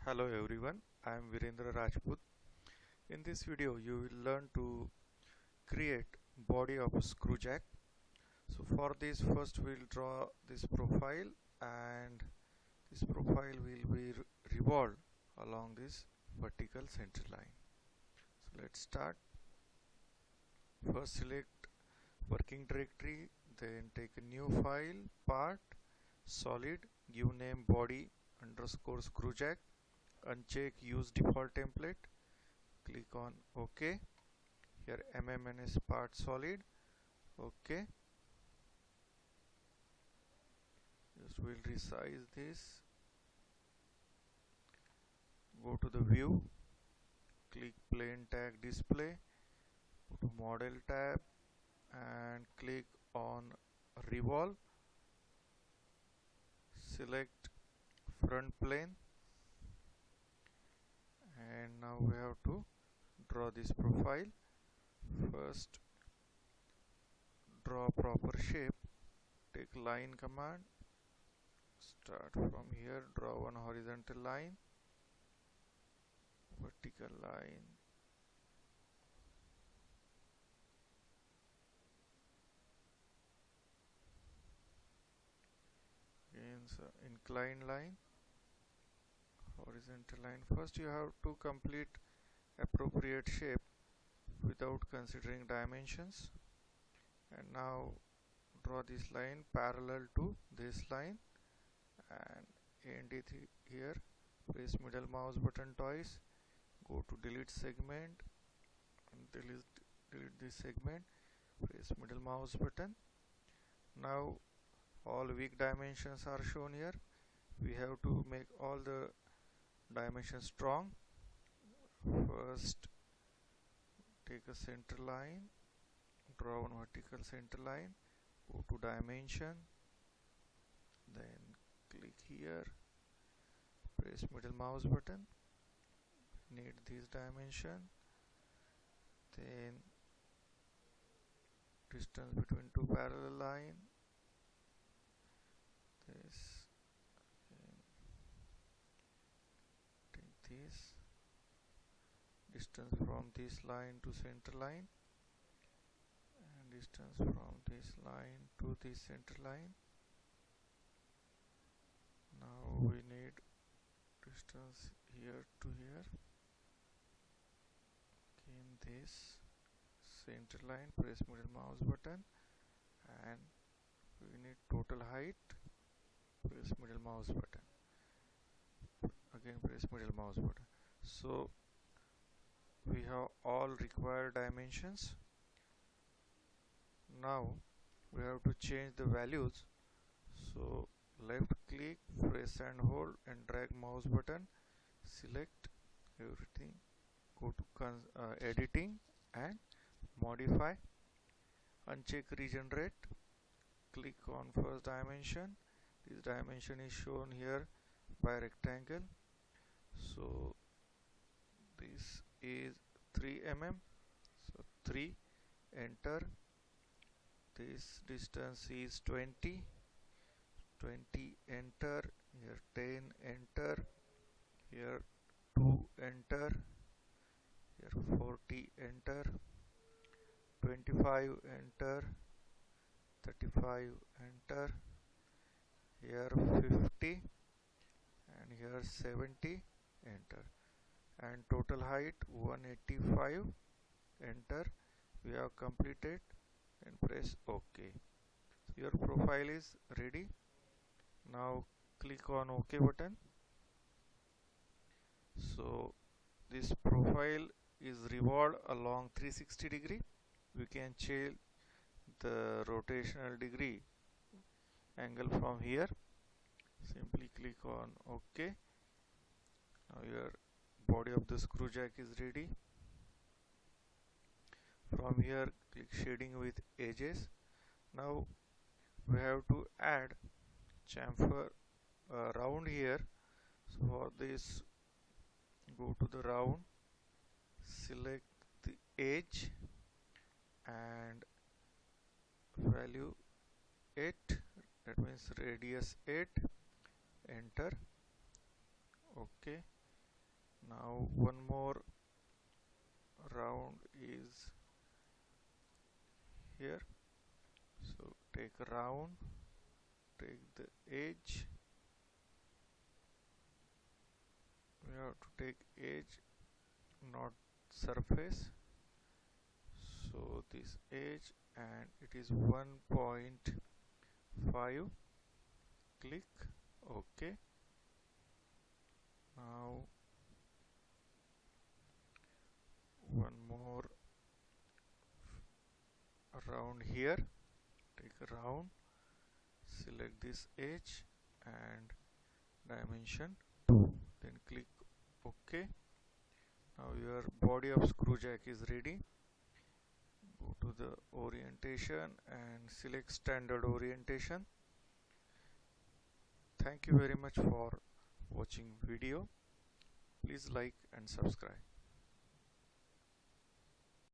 Hello everyone, I am Virendra Rajput. In this video you will learn to create body of a screw jack. So for this first we'll draw this profile, and this profile will be revolved along this vertical center line. So let's start. First select working directory, then take a new file, part, solid, give name body underscore screw jack, uncheck use default template, click on OK. Here MMNS part solid, OK. Just will resize this. Go to the view, click plane tag display, go to model tab and click on revolve. Select front plane, and now we have to draw this profile. First draw proper shape, take line command, start from here, draw one horizontal line, vertical line, again inclined line, horizontal line. First you have to complete appropriate shape without considering dimensions, and now draw this line parallel to this line and end it here. Press middle mouse button twice, go to delete segment and delete this segment, press middle mouse button. Now all weak dimensions are shown here. We have to make all the dimensions strong. First take a center line, draw one vertical center line, go to dimension, then click here, press middle mouse button, need this dimension, then distance between two parallel line, this, take this, distance from this line to center line, and distance from this line to this center line. Now we need distance here to here, again this center line, press middle mouse button, and we need total height, press middle mouse button, again press middle mouse button. So we have all required dimensions. Now we have to change the values. So left click, press and hold and drag mouse button, select everything, go to editing and modify, uncheck regenerate, click on first dimension. This dimension is shown here by rectangle, so this is 3 mm, so 3, enter. This distance is 20, enter. Here 10, enter. Here 2, enter. Here 40, enter. 25, enter. 35, enter. Here 50 and here 70, enter. And total height 185, enter. We have completed, and press OK. So your profile is ready. Now click on OK button. So this profile is revolved along 360 degree. We can change the rotational degree angle from here. Simply click on OK. Now your body of the screw jack is ready. From here click shading with edges. Now we have to add chamfer round here. So for this, go to the round, select the edge and value 8, that means radius 8, enter. OK, Now one more round is here, so take a round, take the edge, we have to take edge, not surface, so this edge, and it is 1.5, click OK. Now one more round here, take a round, select this edge and dimension 2, then click OK. Now your body of screw jack is ready. Go to the orientation and select standard orientation. Thank you very much for watching video. Please like and subscribe.